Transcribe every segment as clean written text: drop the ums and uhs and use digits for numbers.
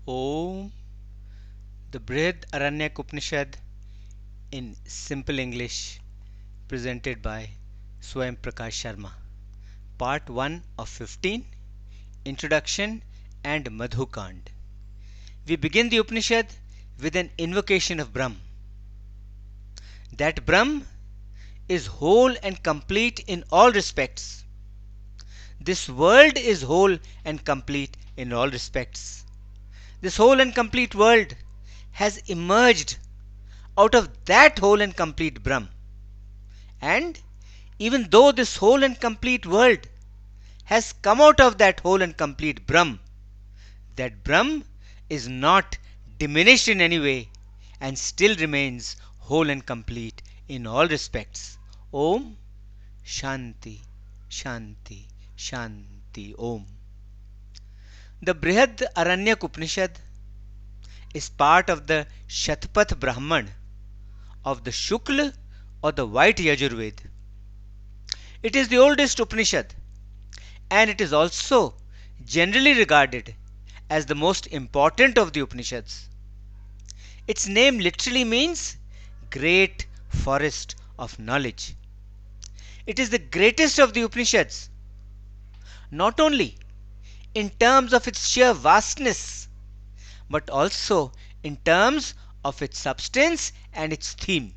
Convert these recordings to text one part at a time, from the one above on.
Om. The Brihad Aranyaka Upanishad in simple English, presented by Swayam Prakash Sharma. Part 1 of 15, Introduction and Madhu Kanda. We begin the Upanishad with an invocation of Brahm. That Brahm is whole and complete in all respects. This world is whole and complete in all respects. This whole and complete world has emerged out of that whole and complete Brahm. And even though this whole and complete world has come out of that whole and complete Brahm, that Brahm is not diminished in any way and still remains whole and complete in all respects. Om Shanti Shanti Shanti Om. The Brihad Aranyaka Upanishad is part of the Shatpath Brahmana of the Shukla or the White Yajur Veda. It is the oldest Upanishad and it is also generally regarded as the most important of the Upanishads. Its name literally means great forest of knowledge. It is the greatest of the Upanishads, not only in terms of its sheer vastness, but also in terms of its substance and its theme.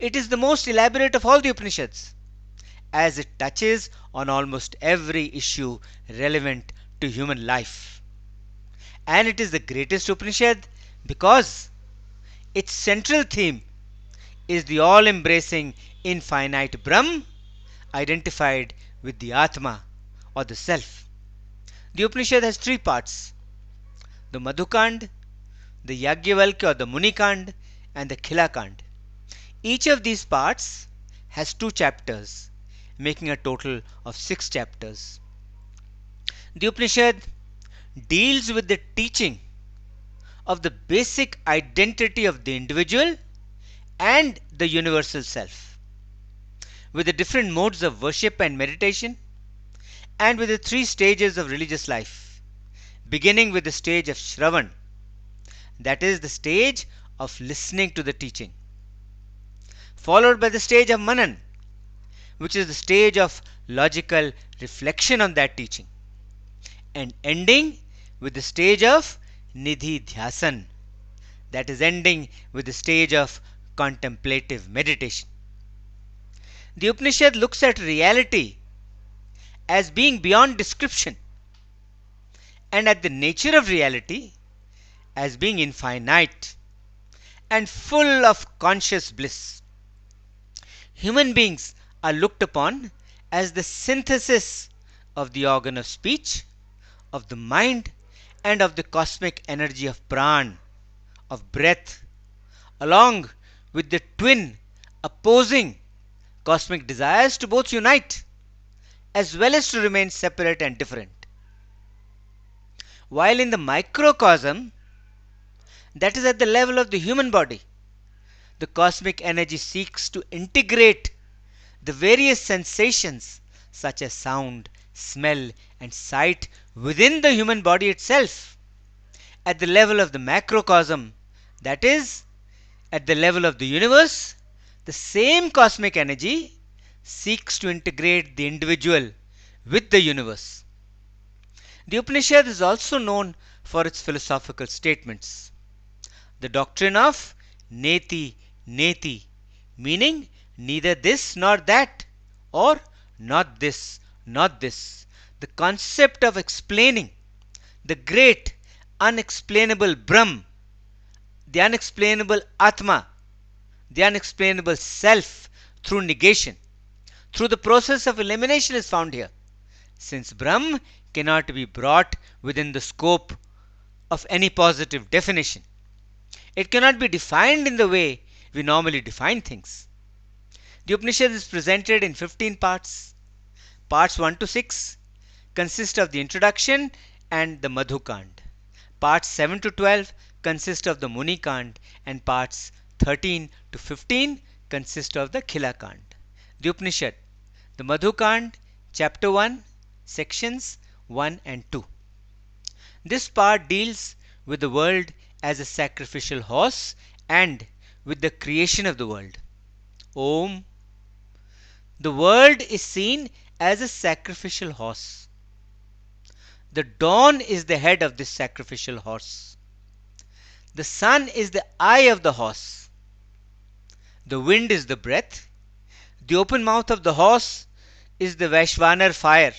It is the most elaborate of all the Upanishads, as it touches on almost every issue relevant to human life. And it is the greatest Upanishad because its central theme is the all-embracing infinite Brahm identified with the Atma or the Self. The Upanishad has three parts: the Madhu Kanda, the Yajnavalkya or the Muni Kanda, and the Khila Kanda. Each of these parts has 2 chapters, making a total of 6 chapters. The Upanishad deals with the teaching of the basic identity of the individual and the universal self, with the different modes of worship and meditation, and with the 3 stages of religious life, beginning with the stage of Shravan, that is the stage of listening to the teaching, followed by the stage of Manan, which is the stage of logical reflection on that teaching, and ending with the stage of Nidhi Dhyasan, that is ending with the stage of contemplative meditation. The Upanishad looks at reality as being beyond description and at the nature of reality as being infinite and full of conscious bliss. Human beings are looked upon as the synthesis of the organ of speech, of the mind, and of the cosmic energy of pran, of breath, along with the twin opposing cosmic desires to both unite as well as to remain separate and different. While in the microcosm, that is at the level of the human body, the cosmic energy seeks to integrate the various sensations such as sound, smell, and sight within the human body itself. At the level of the macrocosm, that is, at the level of the universe, the same cosmic energy seeks to integrate the individual with the universe. The Upanishad is also known for its philosophical statements. The doctrine of Neti Neti, meaning neither this nor that, or not this, not this. The concept of explaining the great unexplainable Brahm, the unexplainable Atma, the unexplainable Self through negation, through the process of elimination is found here, since Brahm cannot be brought within the scope of any positive definition. It cannot be defined in the way we normally define things. The Upanishad is presented in 15 parts. Parts 1 to 6 consist of the introduction and the Madhu Kanda. Parts 7 to 12 consist of the Muni Kanda, and parts 13 to 15 consist of the Khila Kanda. The Upanishad, the Madhu Kanda, chapter 1, sections 1 and 2. This part deals with the world as a sacrificial horse and with the creation of the world. Om. The world is seen as a sacrificial horse. The dawn is the head of this sacrificial horse. The sun is the eye of the horse. The wind is the breath. The open mouth of the horse is the Vaishvanar fire.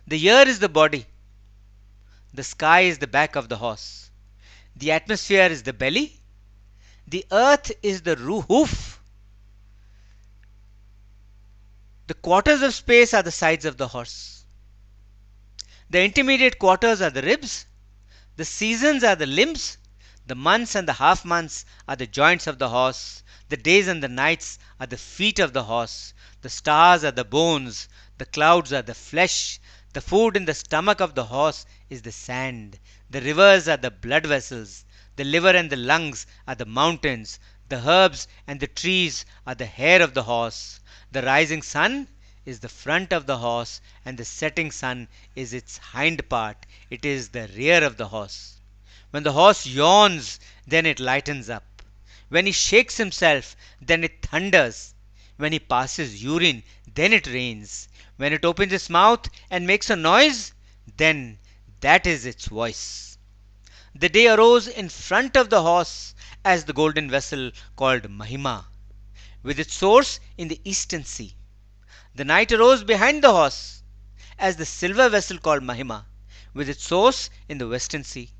The ear is the body. The sky is the back of the horse. The atmosphere is the belly. The earth is the hoof. The quarters of space are the sides of the horse. The intermediate quarters are the ribs. The seasons are the limbs. The months and the half months are the joints of the horse. The days and the nights are the feet of the horse. The stars are the bones. The clouds are the flesh. The food in the stomach of the horse is the sand. The rivers are the blood vessels. The liver and the lungs are the mountains. The herbs and the trees are the hair of the horse. The rising sun is the front of the horse, and the setting sun is its hind part. It is the rear of the horse. When the horse yawns, then it lightens up. When he shakes himself, then it thunders. When he passes urine, then it rains. When it opens its mouth and makes a noise, then that is its voice. The day arose in front of the horse as the golden vessel called Mahima, with its source in the eastern sea. The night arose behind the horse as the silver vessel called Mahima, with its source in the western sea.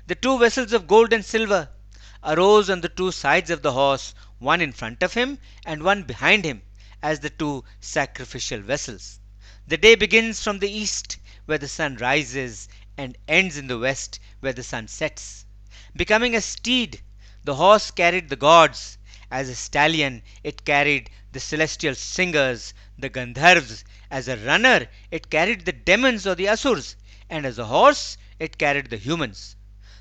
The two vessels of gold and silver arose on the two sides of the horse, one in front of him and one behind him, as the two sacrificial vessels. The day begins from the east, where the sun rises, and ends in the west, where the sun sets. Becoming a steed, the horse carried the gods. As a stallion, it carried the celestial singers, the Gandharvas. As a runner, it carried the demons or the Asurs, and as a horse, it carried the humans.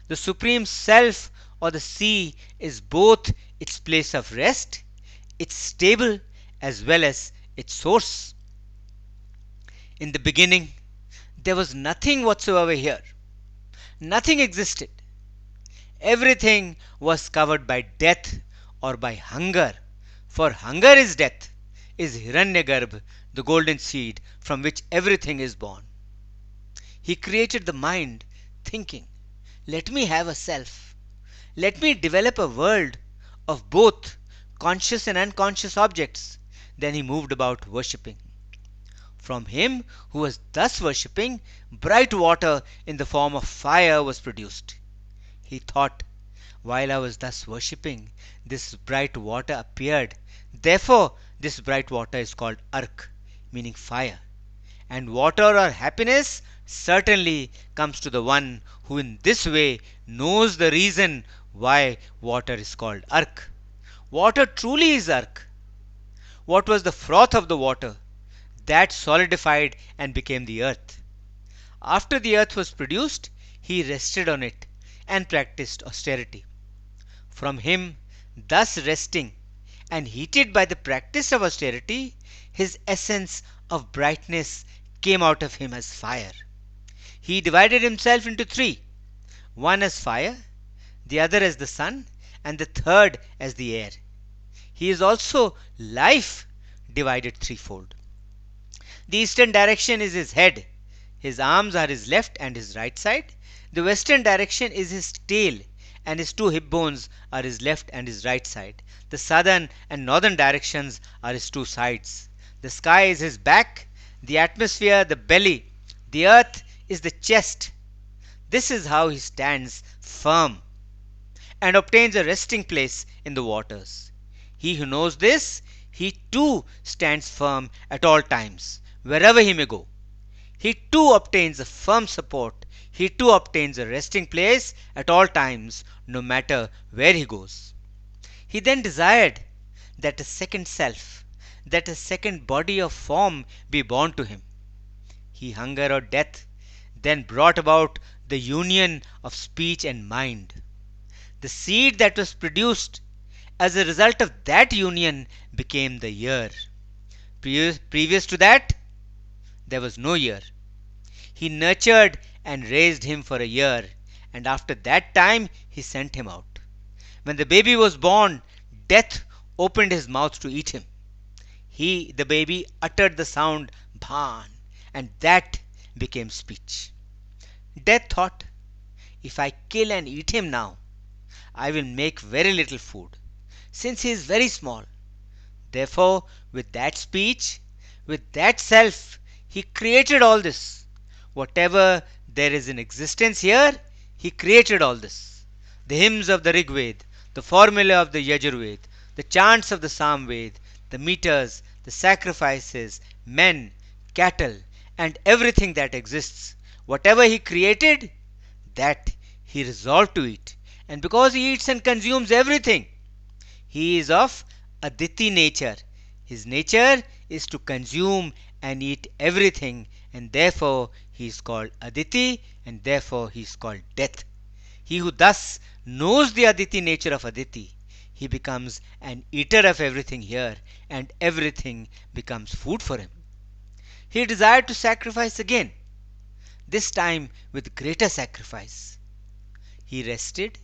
The Supreme Self or the sea is both its place of rest, its stable, as well as its source. In the beginning, there was nothing whatsoever here. Nothing existed. Everything was covered by death or by hunger. For hunger is death, is Hiranyagarbha, the golden seed from which everything is born. He created the mind, thinking, let me have a self. Let me develop a world of both conscious and unconscious objects. Then he moved about worshipping. From him who was thus worshipping, bright water in the form of fire was produced. He thought, while I was thus worshipping, this bright water appeared. Therefore, this bright water is called Ark, meaning fire. And water or happiness certainly comes to the one who in this way knows the reason why water is called Ark. Water truly is Ark. What was the froth of the water? That solidified and became the earth. After the earth was produced, he rested on it and practiced austerity. From him, thus resting and heated by the practice of austerity, his essence of brightness came out of him as fire. He divided himself into three, one as fire, the other as the sun, and the third as the air. He is also life divided threefold. The eastern direction is his head. His arms are his left and his right side. The western direction is his tail, and his two hip bones are his left and his right side. The southern and northern directions are his two sides. The sky is his back, the atmosphere the belly, the earth is the chest. This is how he stands firm and obtains a resting place in the waters. He who knows this, he too stands firm at all times, wherever he may go. He too obtains a firm support. He too obtains a resting place at all times, no matter where he goes. He then desired that a second self, that a second body of form be born to him. He, hunger or death, then brought about the union of speech and mind. The seed that was produced as a result of that union became the year. Previous to that, there was no year. He nurtured and raised him for a year, and after that time he sent him out. When the baby was born, Death opened his mouth to eat him. The baby, uttered the sound Bhan, and that became speech. Death thought, if I kill and eat him now, I will make very little food, since he is very small. Therefore, with that speech, with that self, he created all this. Whatever there is in existence here, he created all this. The hymns of the Rig Veda, the formula of the Yajur Veda, the chants of the Sam Veda, the meters, the sacrifices, men, cattle, and everything that exists, whatever he created, that he resolved to eat. And because he eats and consumes everything, he is of Aditi nature. His nature is to consume and eat everything, and therefore he is called Aditi, and therefore he is called Death. He who thus knows the Aditi nature of Aditi, he becomes an eater of everything here, and everything becomes food for him. He desired to sacrifice again, this time with greater sacrifice. He rested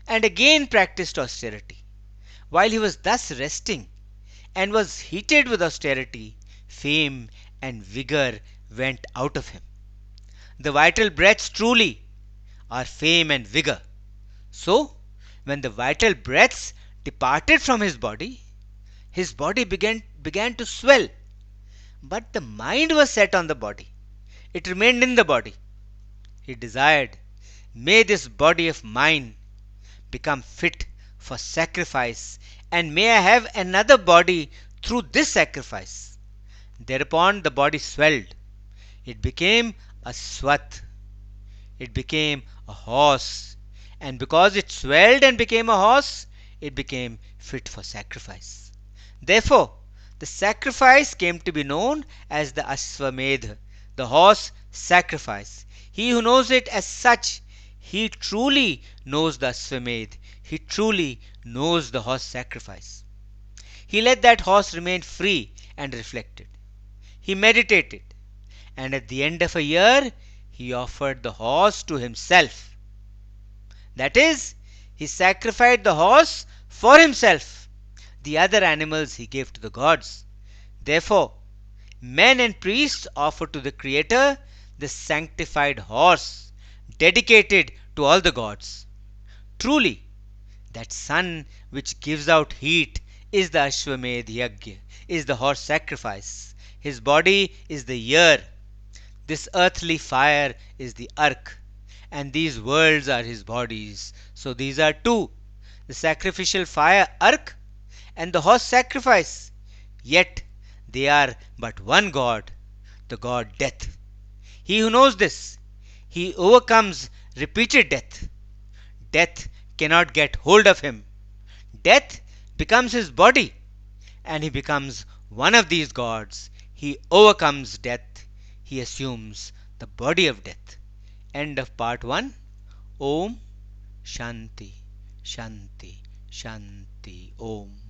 and again practiced austerity. While he was thus resting and was heated with austerity, fame and vigour went out of him. The vital breaths truly are fame and vigour. So, when the vital breaths departed from his body began to swell. But the mind was set on the body. It remained in the body. He desired, may this body of mine become fit for sacrifice, and may I have another body through this sacrifice. Thereupon the body swelled. It became a swath. It became a horse. And because it swelled and became a horse, it became fit for sacrifice. Therefore, the sacrifice came to be known as the Ashwamedha, the horse sacrifice. He who knows it as such, he truly knows the Ashwamedha. He truly knows the horse sacrifice. He let that horse remain free and reflected. He meditated, and at the end of a year, he offered the horse to himself. That is, he sacrificed the horse for himself. The other animals he gave to the gods. Therefore, men and priests offer to the Creator the sanctified horse, dedicated to all the gods. Truly, that sun which gives out heat is the Ashwamedh Yajna, is the horse sacrifice. His body is the year. This earthly fire is the ark, and these worlds are his bodies. So these are two, the sacrificial fire ark and the horse sacrifice. Yet they are but one God, the God Death. He who knows this, he overcomes repeated death. Death cannot get hold of him. Death becomes his body, and he becomes one of these gods. He overcomes death. He assumes the body of death. End of part 1. Om Shanti Shanti Shanti Om.